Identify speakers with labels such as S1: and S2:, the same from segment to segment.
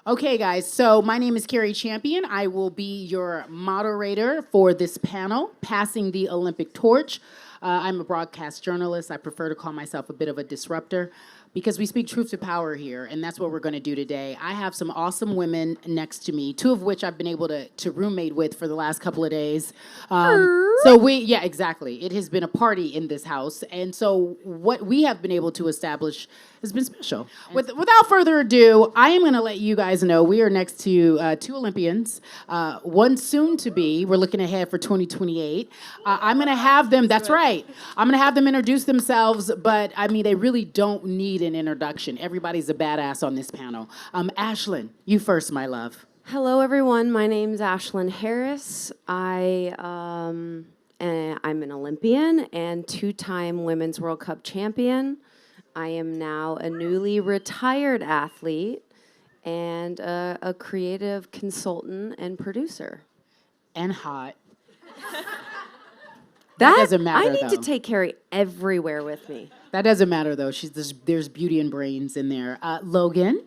S1: Okay, guys, so my name is Carrie Champion. I will be your moderator for this panel, Passing the Olympic Torch. I'm a broadcast journalist. I prefer to call myself a bit of a disruptor because we speak truth to power here, and that's what we're going to do today. I have some awesome women next to me, two of which I've been able to roommate with for the last couple of days. Yeah, exactly. It has been a party in this house, and so what we have been able to establish has been special. Without further ado, I am going to let you guys know we are next to two Olympians, one soon to be. We're looking ahead for 2028. I'm going to have them, that's right, I'm going to have them introduce themselves, but I mean, they really don't need an introduction. Everybody's a badass on this panel. Ashlyn, you first, my love.
S2: Hello, everyone. My name's Ashlyn Harris. I'm an Olympian and two-time Women's World Cup champion. I am now a newly retired athlete and a creative consultant and producer.
S1: And hot.
S2: That
S1: doesn't matter,
S2: I need
S1: though.
S2: to take Carrie everywhere with me.
S1: That doesn't matter, though. There's beauty and brains in there. Logan?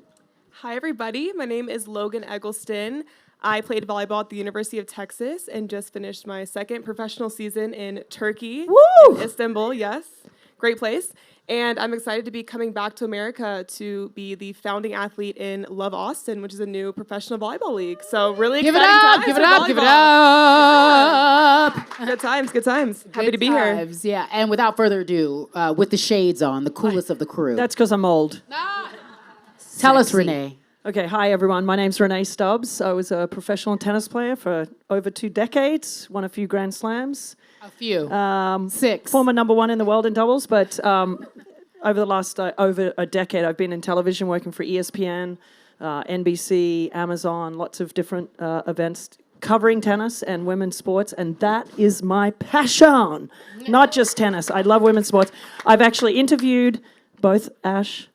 S3: Hi, everybody. My name is Logan Eggleston. I played volleyball at the University of Texas and just finished my second professional season in Turkey,
S1: Woo!
S3: in Istanbul, yes. Great place. And I'm excited to be coming back to America to be the founding athlete in Love Austin, which is a new professional volleyball league. So really
S1: Give it
S3: exciting
S1: up,
S3: times
S1: give it
S3: for
S1: up, give it
S3: volleyball.
S1: up.
S3: Good times, good times. Happy to be
S1: Good
S3: here.
S1: times, yeah. And without further ado, with the shades on, the coolest of the crew.
S4: That's because I'm old.
S1: Tell us, Renee.
S4: Okay, hi everyone. My name's Renee Stubbs. I was a professional tennis player for over 2 decades, won a few Grand Slams.
S1: A few. 6.
S4: Former #1 in the world in doubles, but over the last over a decade, I've been in television working for ESPN, NBC, Amazon, lots of different events covering tennis and women's sports, and that is my passion. Not just tennis. I love women's sports. I've actually interviewed both Ash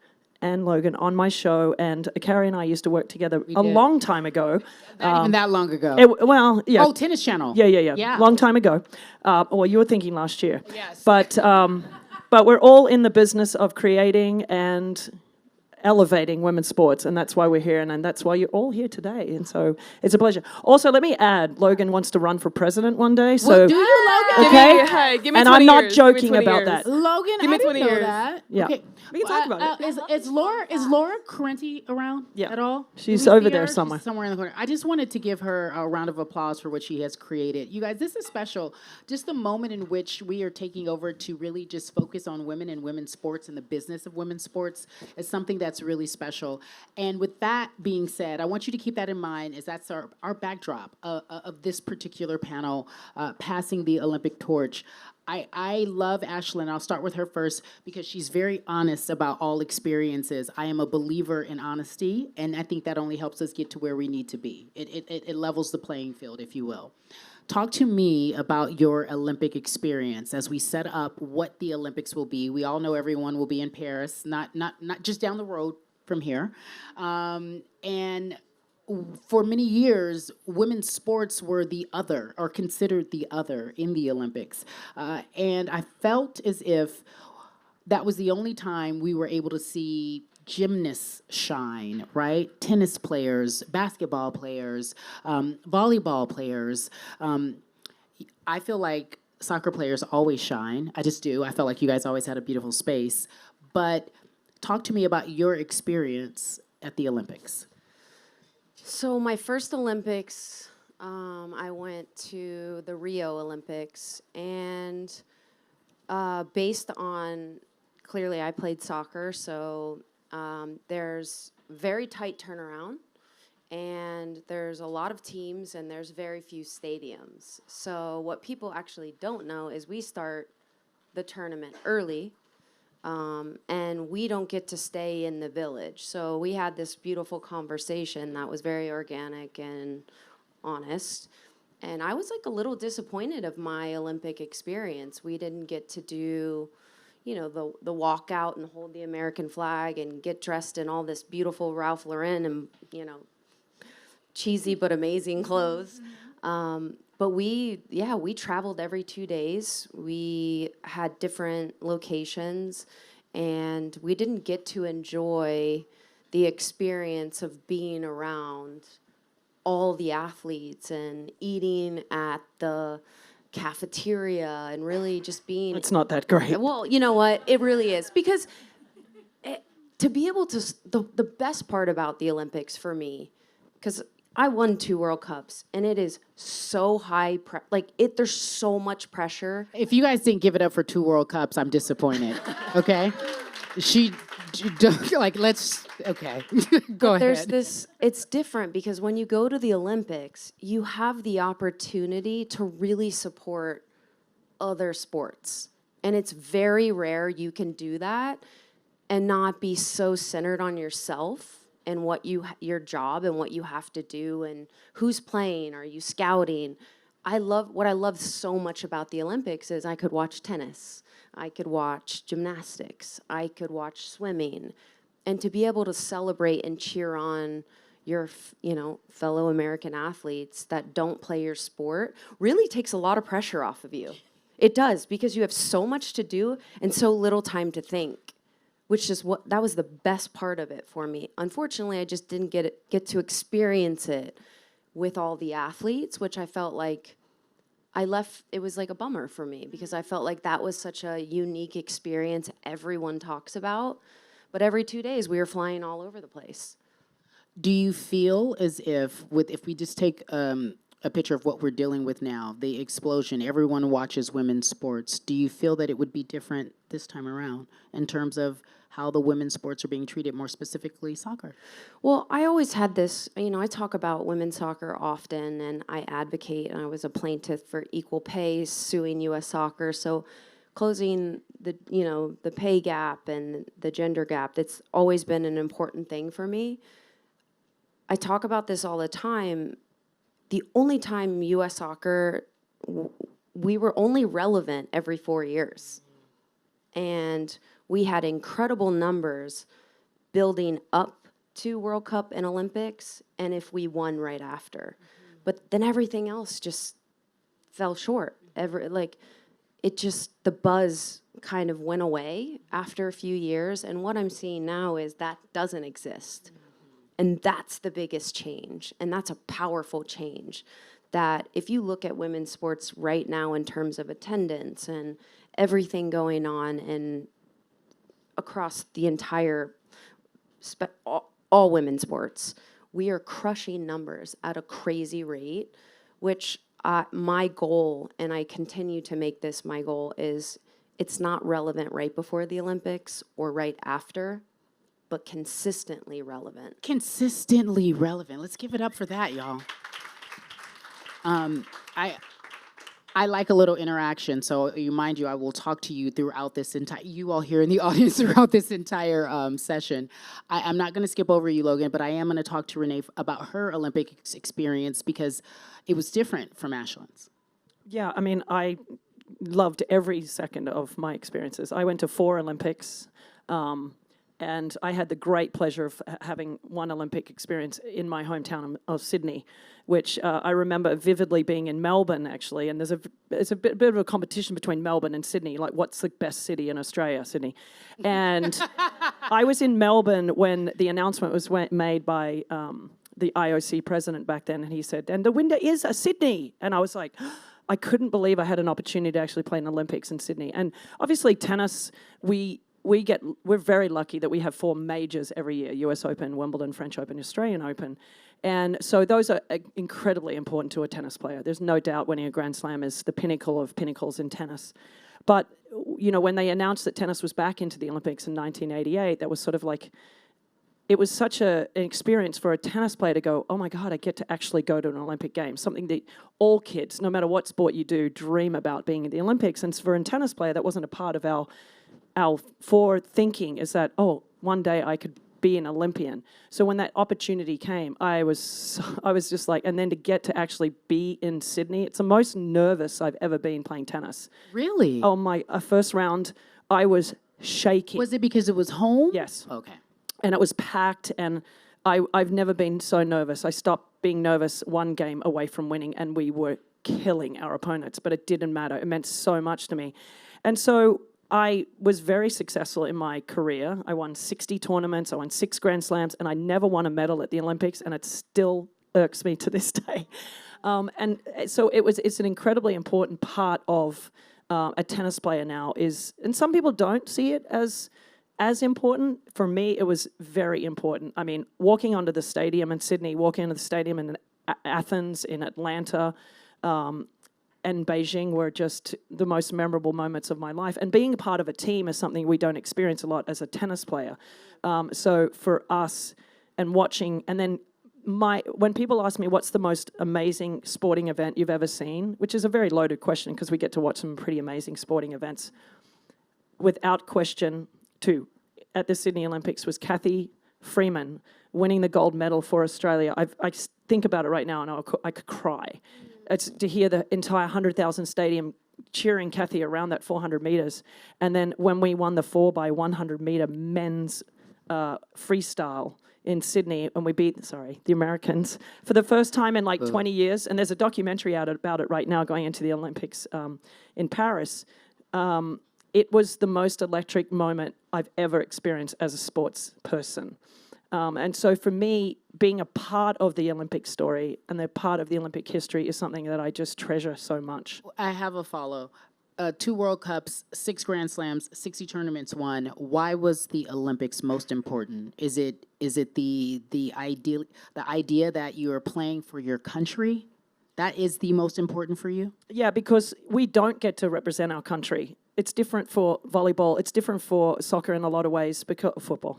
S4: and Logan on my show, and Carrie and I used to work together a long time ago.
S1: Not even that long ago.
S4: Well, yeah.
S1: Oh, Tennis Channel.
S4: Yeah. Long time ago. Well, you were thinking last year.
S1: Yes.
S4: But we're all in the business of creating and elevating women's sports, and that's why we're here, and that's why you're all here today. And so it's a pleasure. Also, let me add, Logan wants to run for president one day. So
S1: Well, do you, Logan?
S4: Okay.
S3: Give me
S4: And
S3: 20
S4: I'm not
S3: years. Give me
S4: joking
S3: 20
S4: about
S3: years.
S4: that.
S1: Logan,
S3: Give me
S1: I didn't
S3: 20
S1: know
S3: years.
S1: that.
S4: Yeah.
S1: Okay.
S3: We can talk about it.
S1: Is Laura Carenti around
S4: Yeah.
S1: at all?
S4: She's
S1: Do we
S4: over
S1: see
S4: there
S1: her?
S4: somewhere.
S1: She's somewhere in the corner. I just wanted to give her a round of applause for what she has created. You guys, this is special. Just the moment in which we are taking over to really just focus on women and women's sports and the business of women's sports is something that's really special. And with that being said, I want you to keep that in mind as that's our backdrop of this particular panel, Passing the Olympic Torch. I love Ashlyn. I'll start with her first because she's very honest about all experiences. I am a believer in honesty, and I think that only helps us get to where we need to be. It levels the playing field, if you will. Talk to me about your Olympic experience as we set up what the Olympics will be. We all know everyone will be in Paris, not just down the road from here. And for many years, women's sports were the other, or considered the other, in the Olympics. And I felt as if that was the only time we were able to see gymnasts shine, right? Tennis players, basketball players, volleyball players. I feel like soccer players always shine. I just do. I felt like you guys always had a beautiful space. But talk to me about your experience at the Olympics.
S2: So my first Olympics, I went to the Rio Olympics, and based on, clearly I played soccer, so there's very tight turnaround, and there's a lot of teams, and there's very few stadiums. So what people actually don't know is we start the tournament early, and we don't get to stay in the village. So we had this beautiful conversation that was very organic and honest. And I was like a little disappointed of my Olympic experience. We didn't get to do, the walk out and hold the American flag and get dressed in all this beautiful Ralph Lauren and, cheesy but amazing clothes. But we traveled every 2 days. We had different locations, and we didn't get to enjoy the experience of being around all the athletes and eating at the cafeteria and really just being.
S4: It's not that great.
S2: Well, you know what? It really is. Because to be able to, the best part about the Olympics for me, because I won 2 World Cups, and it is so high, there's so much pressure.
S1: If you guys didn't give it up for 2 World Cups, I'm disappointed. Okay, okay, go ahead.
S2: There's this, it's different because when you go to the Olympics, you have the opportunity to really support other sports. And it's very rare you can do that and not be so centered on yourself and your job and what you have to do and who's playing, are you scouting. What I love so much about the Olympics is I could watch tennis, I could watch gymnastics, I could watch swimming, and to be able to celebrate and cheer on your, fellow American athletes that don't play your sport really takes a lot of pressure off of you. It does, because you have so much to do and so little time to think, which is that was the best part of it for me. Unfortunately, I just didn't get to experience it with all the athletes, which I felt like it was like a bummer for me because I felt like that was such a unique experience everyone talks about. But every 2 days, we were flying all over the place.
S1: Do you feel as if we just take a picture of what we're dealing with now, the explosion, everyone watches women's sports, do you feel that it would be different this time around in terms of how the women's sports are being treated, more specifically soccer?
S2: Well, I always had this, I talk about women's soccer often, and I advocate, and I was a plaintiff for equal pay, suing U.S. Soccer. So closing the pay gap and the gender gap, that's always been an important thing for me. I talk about this all the time. The only time U.S. Soccer, we were only relevant every 4 years. And we had incredible numbers building up to World Cup and Olympics, and if we won right after. But then everything else just fell short. The buzz kind of went away after a few years, and what I'm seeing now is that doesn't exist. And that's the biggest change, and that's a powerful change. That if you look at women's sports right now in terms of attendance and everything going on and across the entire, all women's sports, we are crushing numbers at a crazy rate, which my goal, and I continue to make this my goal, is it's not relevant right before the Olympics or right after, but consistently relevant.
S1: Consistently relevant. Let's give it up for that, y'all. I like a little interaction, so mind you, I will talk to you throughout this you all here in the audience throughout this entire session. I'm not going to skip over you, Logan, but I am going to talk to Renee about her Olympic experience because it was different from Ashlyn's.
S4: Yeah, I mean, I loved every second of my experiences. I went to 4 Olympics, and I had the great pleasure of having one Olympic experience in my hometown of Sydney, which I remember vividly being in Melbourne, actually. And there's a bit of a competition between Melbourne and Sydney, like what's the best city in Australia, Sydney. And I was in Melbourne when the announcement was made by the IOC president back then, and he said, and the winner is Sydney. And I was like, I couldn't believe I had an opportunity to actually play in Olympics in Sydney. And obviously tennis, we're very lucky that we have 4 majors every year: US Open, Wimbledon, French Open, Australian Open. And so those are incredibly important to a tennis player. There's no doubt winning a Grand Slam is the pinnacle of pinnacles in tennis. But, when they announced that tennis was back into the Olympics in 1988, that was sort of like, it was such an experience for a tennis player to go, oh my God, I get to actually go to an Olympic game, something that all kids, no matter what sport you do, dream about being in the Olympics. And for a tennis player, that wasn't a part of our forward thinking, is that, one day I could be an Olympian. So when that opportunity came, I was just like, and then to get to actually be in Sydney, it's the most nervous I've ever been playing tennis.
S1: Really?
S4: Oh, my first round, I was shaking.
S1: Was it because it was home?
S4: Yes.
S1: Okay.
S4: And it was packed, and I've never been so nervous. I stopped being nervous one game away from winning, and we were killing our opponents, but it didn't matter. It meant so much to me. And so I was very successful in my career. I won 60 tournaments, I won 6 Grand Slams, and I never won a medal at the Olympics, and it still irks me to this day. And so it's an incredibly important part of a tennis player now and some people don't see it as important. For me, it was very important. I mean, walking onto the stadium in Sydney, walking into the stadium in Athens, in Atlanta, and Beijing were just the most memorable moments of my life. And being a part of a team is something we don't experience a lot as a tennis player. So for us, and watching, and then when people ask me what's the most amazing sporting event you've ever seen, which is a very loaded question because we get to watch some pretty amazing sporting events, without question, at the Sydney Olympics was Kathy Freeman winning the gold medal for Australia. I think about it right now and I could cry. It's to hear the entire 100,000 stadium cheering Kathy around that 400 meters. And then when we won the 4x100 meter men's freestyle in Sydney, and we beat, the Americans for the first time in like 20 years. And there's a documentary out about it right now going into the Olympics in Paris. It was the most electric moment I've ever experienced as a sports person. And so for me, being a part of the Olympic story and a part of the Olympic history is something that I just treasure so much.
S1: I have a follow. 2 World Cups, 6 Grand Slams, 60 tournaments won. Why was the Olympics most important? Is it the idea that you are playing for your country? That is the most important for you?
S4: Yeah, because we don't get to represent our country. It's different for volleyball. It's different for soccer in a lot of ways, football,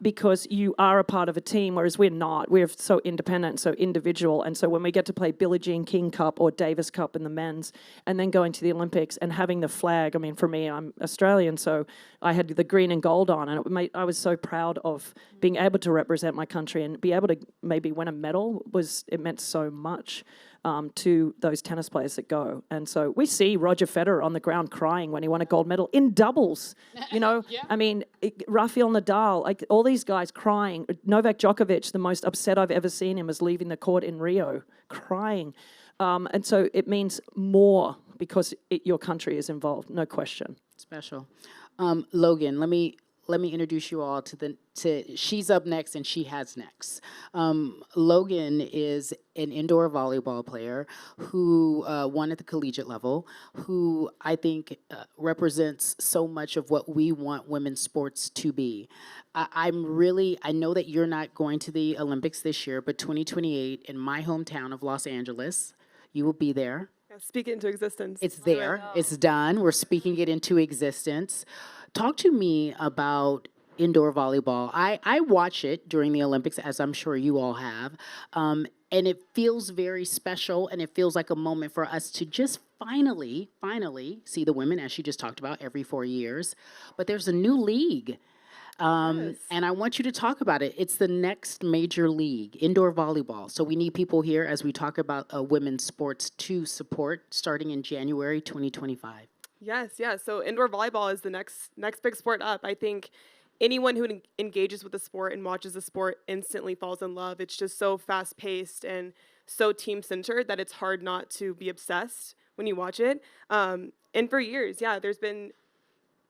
S4: because you are a part of a team, whereas we're not. We're so independent, so individual. And so when we get to play Billie Jean King Cup or Davis Cup in the men's, and then going to the Olympics and having the flag, I mean, for me, I'm Australian, so I had the green and gold on, and I was so proud of being able to represent my country and be able to maybe win a medal. It meant so much. To those tennis players that go. And so we see Roger Federer on the ground crying when he won a gold medal in doubles. Yeah. I mean, Rafael Nadal, like all these guys crying. Novak Djokovic, the most upset I've ever seen him, is leaving the court in Rio, crying. And so it means more because your country is involved, no question.
S1: Special. Logan, let me introduce you all to she's up next and she has next. Logan is an indoor volleyball player who won at the collegiate level, who I think represents so much of what we want women's sports to be. I know that you're not going to the Olympics this year, but 2028 in my hometown of Los Angeles, you will be there.
S3: Yeah, speak it into existence.
S1: It's there. It's done. We're speaking it into existence. Talk to me about indoor volleyball. I watch it during the Olympics, as I'm sure you all have, and it feels very special, and it feels like a moment for us to just finally see the women, as she just talked about, every 4 years. But there's a new league, and I want you to talk about it. It's the next major league, indoor volleyball. So we need people here as we talk about women's sports to support starting in January 2025.
S3: Yes. So indoor volleyball is the next big sport up. I think anyone who engages with the sport and watches the sport instantly falls in love. It's just so fast-paced and so team-centered that it's hard not to be obsessed when you watch it. And for years,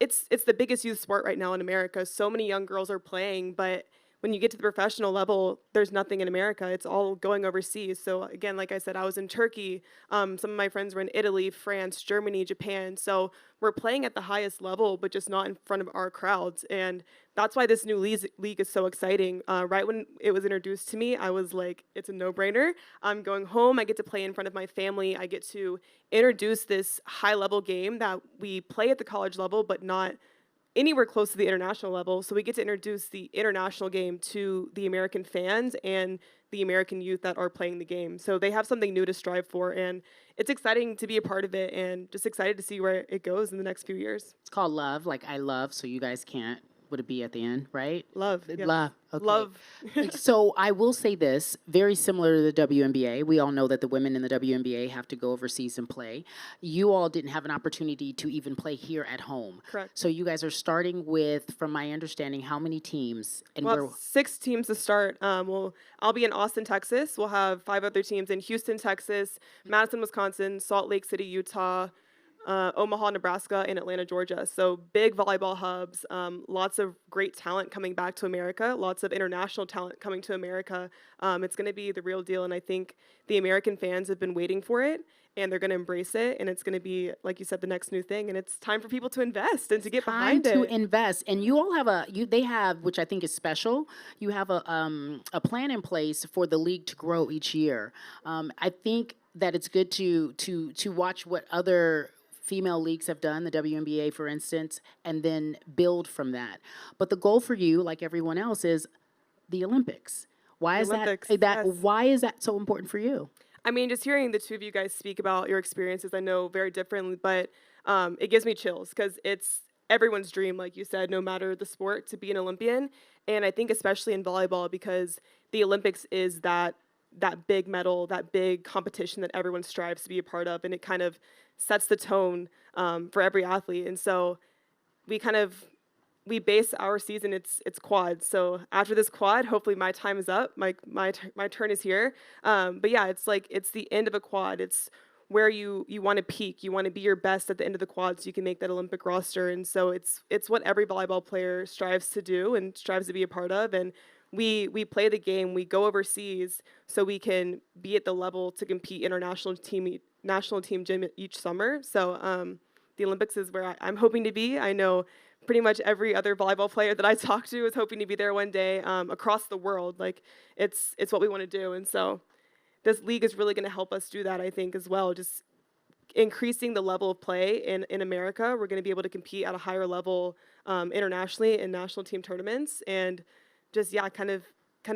S3: it's the biggest youth sport right now in America. So many young girls are playing, but when you get to the professional level, there's nothing in America. It's all going overseas. So again, like I said, I was in Turkey. Some of my friends were in Italy, France, Germany, Japan. So we're playing at the highest level, but just not in front of our crowds. And that's why this new league is so exciting. Right when it was introduced to me, I was like, it's a no-brainer. I'm going home. I get to play in front of my family. I get to introduce this high-level game that we play at the college level, but not anywhere close to the international level. So we get to introduce the international game to the American fans and the American youth that are playing the game. So they have something new to strive for, and it's exciting to be a part of it and just excited to see where it goes in the next few years.
S1: It's called Love, like I love, so you guys can't. Would it be at the end, right?
S3: Love. Yeah.
S1: Love. Okay.
S3: Love.
S1: So I will say this, very similar to the WNBA. We all know that the women in the WNBA have to go overseas and play. You all didn't have an opportunity to even play here at home.
S3: Correct.
S1: So you guys are starting with, from my understanding, how many teams? And
S3: we'll have 6 teams to start. I'll be in Austin, Texas. We'll have 5 other teams in Houston, Texas, Madison, Wisconsin, Salt Lake City, Utah, Omaha, Nebraska, and Atlanta, Georgia. So big volleyball hubs, lots of great talent coming back to America, lots of international talent coming to America. It's going to be the real deal, and I think the American fans have been waiting for it, and they're going to embrace it, and it's going to be, like you said, the next new thing, and it's time for people to invest and to get
S1: Time
S3: behind
S1: to
S3: it.
S1: invest, and you all have they have, which I think is special. You have a plan in place for the league to grow each year. I think that it's good to watch what other female leagues have done, the WNBA, for instance, and then build from that. But the goal for you, like everyone else, is the Olympics. Why is
S3: Olympics,
S1: that?
S3: yes.
S1: Why is that so important for you?
S3: I mean, just hearing the two of you guys speak about your experiences, I know very differently, but it gives me chills because it's everyone's dream, like you said, no matter the sport, to be an Olympian. And I think especially in volleyball, because the Olympics is that big medal, that big competition that everyone strives to be a part of, and it kind of sets the tone for every athlete. And so we base our season, it's quads. So after this quad, hopefully my time is up. My turn is here. But yeah, it's the end of a quad. It's where you want to peak. You want to be your best at the end of the quad so you can make that Olympic roster. And so it's what every volleyball player strives to do and strives to be a part of. And we play the game. We go overseas so we can be at the level to compete national team gym each summer. So the Olympics is where I'm hoping to be. I know pretty much every other volleyball player that I talk to is hoping to be there one day across the world. Like it's what we want to do, and so this league is really going to help us do that, I think, as well. Just increasing the level of play in America. We're going to be able to compete at a higher level internationally in national team tournaments, and just kind of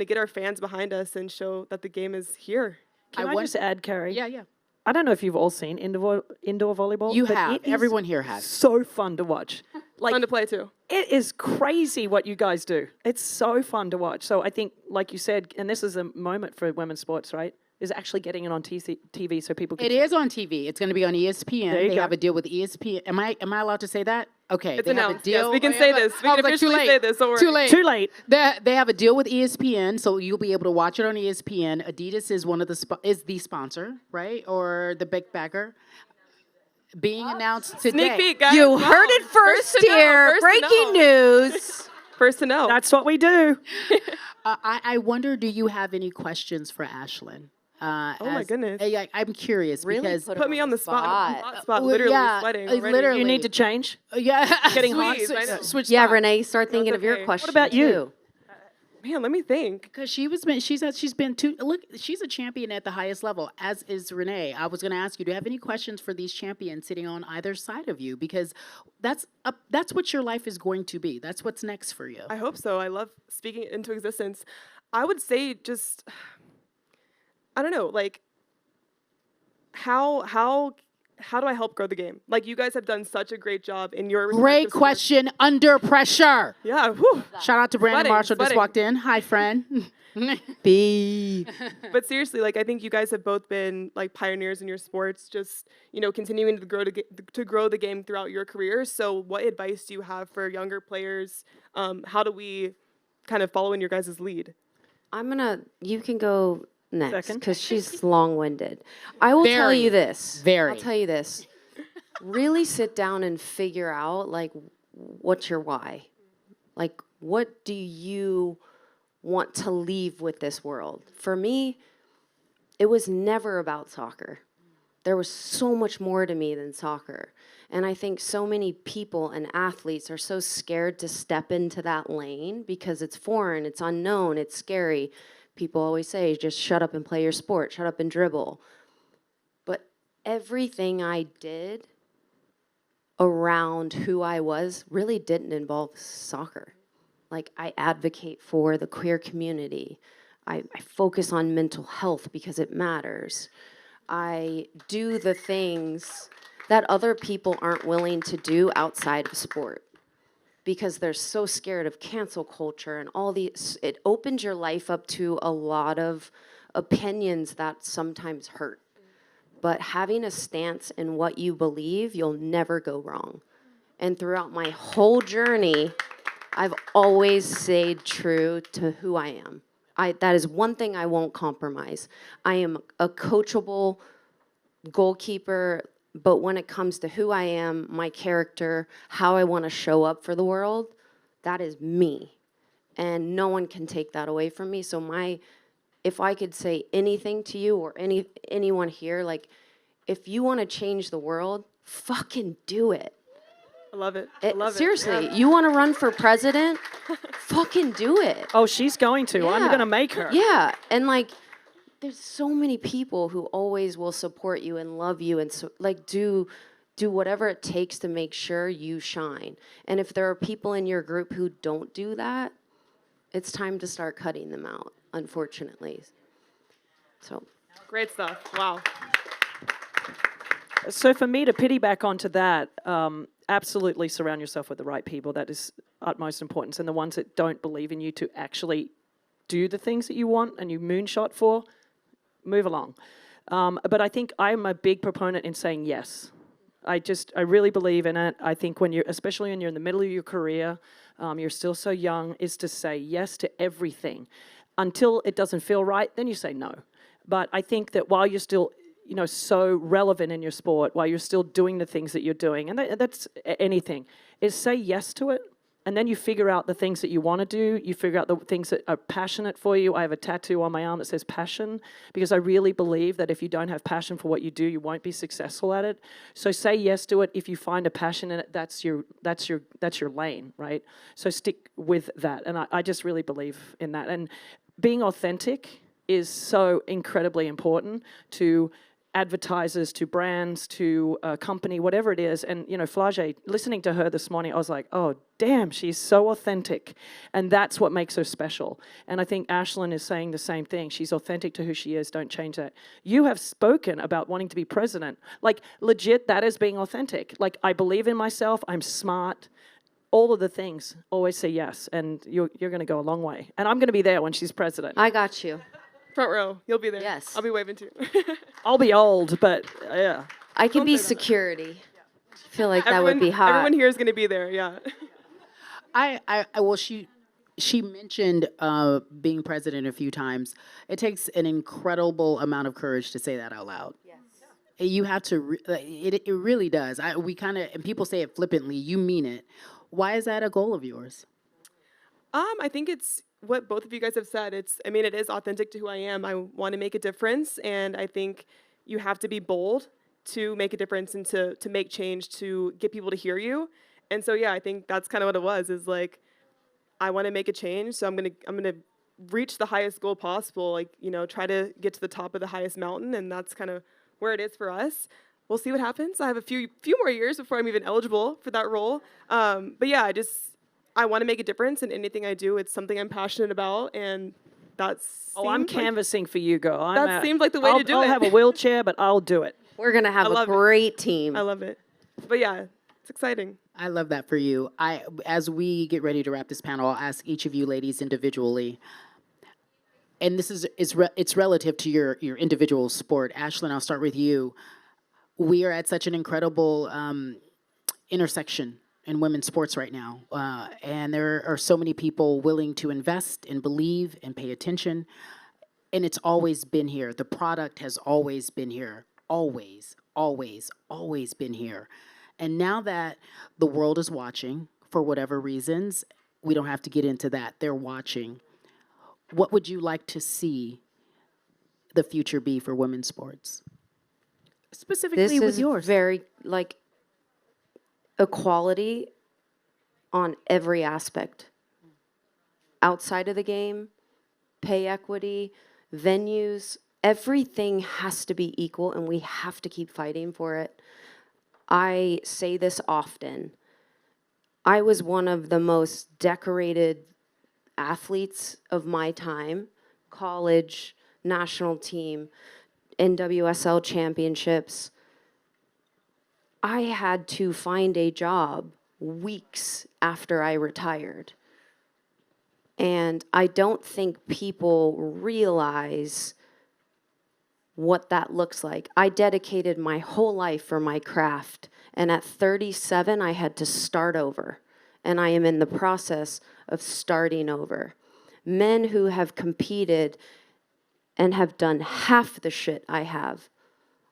S3: get our fans behind us and show that the game is here.
S4: Can I just add, Carrie?
S1: Yeah.
S4: I don't know if you've all seen indoor volleyball.
S1: You
S4: but
S1: have.
S4: it is
S1: Everyone here has.
S4: so fun to watch. Like,
S3: Fun to play too.
S4: it is crazy what you guys do. It's so fun to watch. So I think, like you said, and this is a moment for women's sports, right? Is actually getting it on TV so people can.
S1: It is on TV. It's going to be on ESPN.
S4: There you
S1: They
S4: go.
S1: have a deal with ESPN. Am I allowed to say that? Okay.
S3: It's
S1: they have a
S3: announced. Yes,
S1: deal.
S3: we can say this. We
S1: I
S3: can
S1: was like, too
S3: officially
S1: late.
S3: say this. Don't worry.
S1: Too late.
S4: Too late.
S1: They have a deal with ESPN, so you'll be able to watch it on ESPN. Adidas is one of the sponsor, right, or the big backer. Being announced today.
S3: Sneak peek, guys.
S2: You
S3: Wow.
S2: heard it first
S3: to know,
S2: here.
S3: first to
S2: Breaking
S3: know.
S2: news.
S3: First to know.
S4: That's what we do.
S1: I wonder, do you have any questions for Ashlyn?
S3: Oh my goodness.
S1: I'm curious
S2: Really
S1: because
S2: put
S3: Put me on the spot. Hot spot. Literally
S1: yeah,
S3: sweating.
S1: like,
S3: already.
S1: literally.
S4: You need to change.
S1: yeah,
S3: Getting hot, I know.
S1: switch
S2: Yeah,
S1: spots.
S2: Renee, start thinking
S3: That's
S2: of your
S3: okay.
S2: question.
S4: about you?
S2: too.
S3: Man, let me think.
S1: Because she's been too, look, she's a champion at the highest level, as is Renee. I was going to ask you, do you have any questions for these champions sitting on either side of you? Because that's what your life is going to be. That's what's next for you.
S3: I hope so. I love speaking it into existence. I would say just, I don't know, like, how do I help grow the game? Like, you guys have done such a great job in your
S1: Great
S3: respective sports.
S1: question. Under pressure.
S3: Yeah. Whew.
S1: Shout out to Brandon
S3: Sweating,
S1: Marshall, just
S3: sweating.
S1: walked in. Hi, friend.
S2: B.
S3: But seriously, like, I think you guys have both been like pioneers in your sports, just, continuing to grow the game throughout your careers. So what advice do you have for younger players? How do we kind of follow in your guys' lead?
S2: You can go next
S4: Second.
S2: because she's long-winded. I will tell
S1: Very.
S2: you this.
S1: Very.
S2: I'll tell you this. Really sit down and figure out, like, what's your why? Like, what do you want to leave with this world? For me, it was never about soccer. There was so much more to me than soccer. And I think so many people and athletes are so scared to step into that lane because it's foreign, it's unknown, it's scary. People always say, just shut up and play your sport, shut up and dribble. But everything I did around who I was really didn't involve soccer. Like, I advocate for the queer community. I focus on mental health because it matters. I do the things that other people aren't willing to do outside of sport because they're so scared of cancel culture and all these. It opens your life up to a lot of opinions that sometimes hurt. But having a stance in what you believe, you'll never go wrong. And throughout my whole journey, I've always stayed true to who I am. That is one thing I won't compromise. I am a coachable goalkeeper. But when it comes to who I am, my character, how I want to show up for the world, that is me. And no one can take that away from me. So if I could say anything to you or anyone here, like, if you want to change the world, fucking do it.
S3: I love it. I love
S2: Seriously,
S3: it.
S2: you want to run for president? Fucking do it.
S4: Oh, she's going to. I'm
S2: Yeah.
S4: going to make her.
S2: Yeah, and like, there's so many people who always will support you and love you and so, like do whatever it takes to make sure you shine. And if there are people in your group who don't do that, it's time to start cutting them out, unfortunately. So
S3: Great stuff. Wow.
S4: So for me to piggyback onto that, absolutely surround yourself with the right people. That is utmost importance. And the ones that don't believe in you to actually do the things that you want and you moonshot for, move along. But I think I'm a big proponent in saying yes. I really believe in it. I think especially when you're in the middle of your career, you're still so young, is to say yes to everything. Until it doesn't feel right, then you say no. But I think that while you're still, so relevant in your sport, while you're still doing the things that you're doing, and that's anything, is say yes to it. And then you figure out the things that you want to do. You figure out the things that are passionate for you. I have a tattoo on my arm that says passion, because I really believe that if you don't have passion for what you do, you won't be successful at it. So say yes to it. If you find a passion in it, that's your lane, right? So stick with that. And I just really believe in that. And being authentic is so incredibly important to advertisers, to brands, to a company, whatever it is. And, Flage, listening to her this morning, I was like, oh, damn, she's so authentic. And that's what makes her special. And I think Ashlyn is saying the same thing. She's authentic to who she is. Don't change that. You have spoken about wanting to be president. Like, legit, that is being authentic. Like, I believe in myself. I'm smart. All of the things. Always say yes. And you're going to go a long way. And I'm going to be there when she's president.
S2: I got you.
S3: Front row. You'll be there.
S2: Yes.
S3: I'll be waving too.
S4: I'll be old, but yeah.
S2: I can
S3: Don't
S2: be
S3: say that.
S2: security. I feel like that would be hot.
S3: Everyone here is going to be there. Yeah.
S1: Well, she mentioned being president a few times. It takes an incredible amount of courage to say that out loud. Yes. You have to. It really does. And people say it flippantly. You mean it. Why is that a goal of yours?
S3: I think it's what both of you guys have said. It is authentic to who I am. I want to make a difference, and I think you have to be bold to make a difference and to make change, to get people to hear you. And so, yeah, I think that's kind of what it was, is like, I want to make a change, so I'm gonna reach the highest goal possible, like, try to get to the top of the highest mountain, and that's kind of where it is for us. We'll see what happens. I have a few more years before I'm even eligible for that role. But yeah, I want to make a difference in anything I do. It's something I'm passionate about, and that's.
S4: Oh, I'm canvassing for you, girl.
S3: That seemed like the way to do it.
S4: I'll have a wheelchair, but I'll do it.
S2: We're going to have a great team.
S3: I love it. But yeah, it's exciting.
S1: I love that for you. As we get ready to wrap this panel, I'll ask each of you ladies individually, and this is it's relative to your individual sport. Ashlyn, I'll start with you. We are at such an incredible intersection in women's sports right now, and there are so many people willing to invest and believe and pay attention, and it's always been here. The product has always been here, always been here. And now that the world is watching, for whatever reasons, we don't have to get into that, they're watching. What would you like to see the future be for women's sports? Specifically
S2: This
S1: with
S2: is
S1: yours.
S2: very, like, equality on every aspect. Outside of the game, pay equity, venues, everything has to be equal, and we have to keep fighting for it. I say this often. I was one of the most decorated athletes of my time, college, national team, NWSL championships. I had to find a job weeks after I retired. And I don't think people realize what that looks like. I dedicated my whole life for my craft, and at 37, I had to start over, and I am in the process of starting over. Men who have competed and have done half the shit I have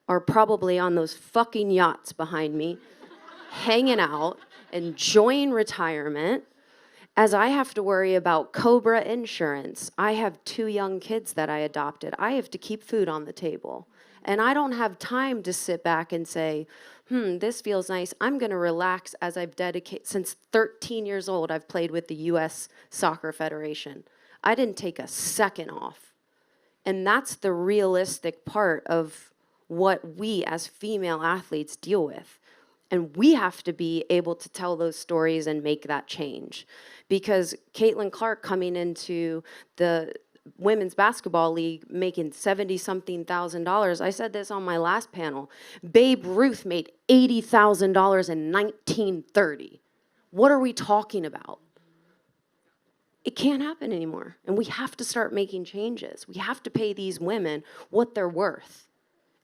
S2: are probably on those fucking yachts behind me, hanging out, enjoying retirement, as I have to worry about Cobra insurance. I have 2 young kids that I adopted. I have to keep food on the table. And I don't have time to sit back and say, this feels nice. I'm going to relax as I've dedicated. Since 13 years old, I've played with the U.S. Soccer Federation. I didn't take a second off. And that's the realistic part of what we as female athletes deal with. And we have to be able to tell those stories and make that change. Because Caitlin Clark coming into the women's basketball league making $70-something thousand. I said this on my last panel. Babe Ruth made $80,000 in 1930. What are we talking about? It can't happen anymore. And we have to start making changes. We have to pay these women what they're worth.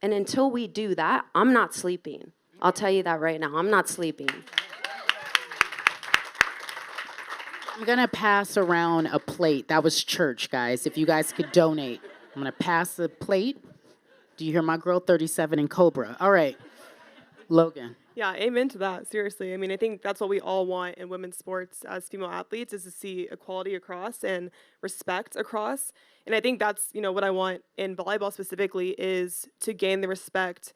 S2: And until we do that, I'm not sleeping. I'll tell you that right now. I'm not sleeping.
S1: I'm going to pass around a plate. That was church, guys. If you guys could donate. I'm going to pass the plate. Do you hear my girl? 37 in Cobra. All right. Logan.
S3: Yeah, amen to that. Seriously. I mean, I think that's what we all want in women's sports as female athletes is to see equality across and respect across. And I think that's, what I want in volleyball specifically is to gain the respect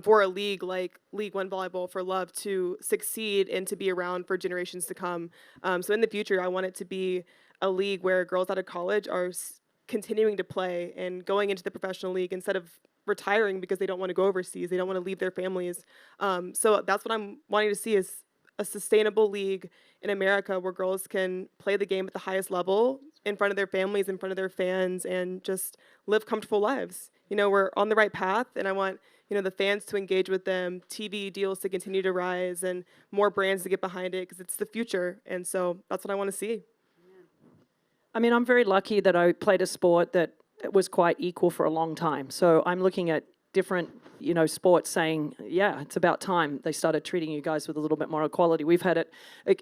S3: for a league like League One Volleyball for Love to succeed and to be around for generations to come. So in the future, I want it to be a league where girls out of college are continuing to play and going into the professional league instead of retiring because they don't want to go overseas. They don't want to leave their families. So that's what I'm wanting to see is a sustainable league in America where girls can play the game at the highest level in front of their families, in front of their fans, and just live comfortable lives. We're on the right path, and I want, the fans to engage with them, TV deals to continue to rise, and more brands to get behind it because it's the future. And so that's what I want to see.
S4: I mean, I'm very lucky that I played a sport that was quite equal for a long time. So I'm looking at different, sports saying, yeah, it's about time they started treating you guys with a little bit more equality. We've had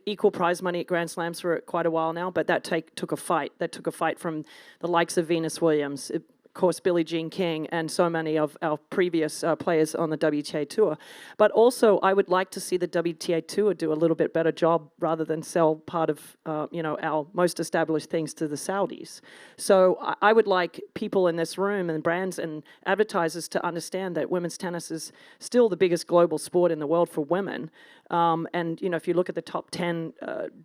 S4: equal prize money at Grand Slams for quite a while now, but that took a fight. That took a fight from the likes of Venus Williams, of course, Billie Jean King, and so many of our previous players on the WTA Tour. But also, I would like to see the WTA Tour do a little bit better job rather than sell part of, our most established things to the Saudis. So I would like people in this room and brands and advertisers to understand that women's tennis is still the biggest global sport in the world for women. And, if you look at the top 10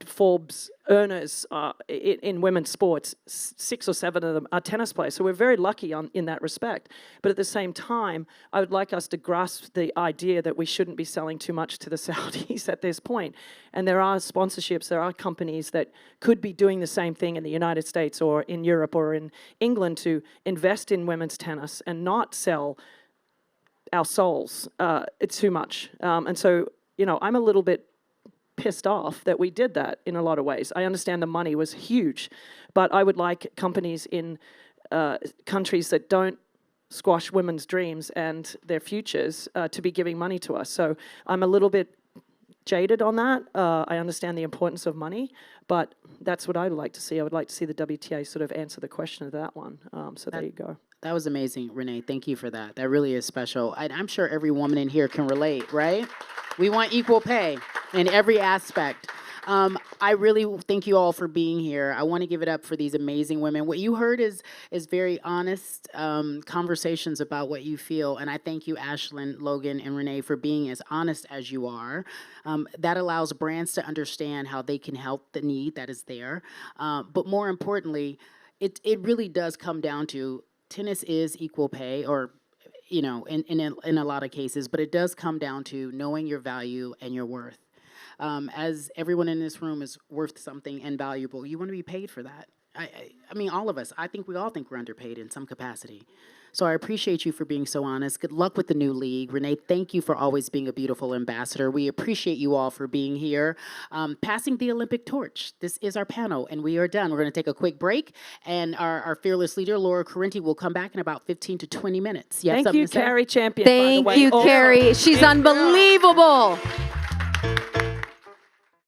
S4: Forbes earners in women's sports, 6 or 7 of them are tennis players. So we're very lucky in that respect. But at the same time, I would like us to grasp the idea that we shouldn't be selling too much to the Saudis at this point. And there are sponsorships, there are companies that could be doing the same thing in the United States or in Europe or in England to invest in women's tennis and not sell our souls too much. And so, I'm a little bit pissed off that we did that in a lot of ways. I understand the money was huge, but I would like companies in countries that don't squash women's dreams and their futures to be giving money to us. So I'm a little bit jaded on that. I understand the importance of money, but that's what I'd like to see. I would like to see the WTA sort of answer the question of that one. There you go.
S1: That was amazing, Renee. Thank you for that. That really is special. I'm sure every woman in here can relate, right? We want equal pay in every aspect. I really thank you all for being here. I want to give it up for these amazing women. What you heard is very honest conversations about what you feel, and I thank you, Ashlyn, Logan, and Renee, for being as honest as you are. That allows brands to understand how they can help the need that is there. But more importantly, it really does come down to tennis is equal pay, or in a lot of cases, but it does come down to knowing your value and your worth. As everyone in this room is worth something and valuable, you want to be paid for that. I mean, all of us. I think we all think we're underpaid in some capacity. So I appreciate you for being so honest. Good luck with the new league. Renee, thank you for always being a beautiful ambassador. We appreciate you all for being here. Passing the Olympic torch. This is our panel, and we are done. We're going to take a quick break, and our fearless leader, Laura Correnti, will come back in about 15 to 20 minutes.
S4: Thank you, Carrie Champion.
S2: Thank you, Carrie. She's unbelievable.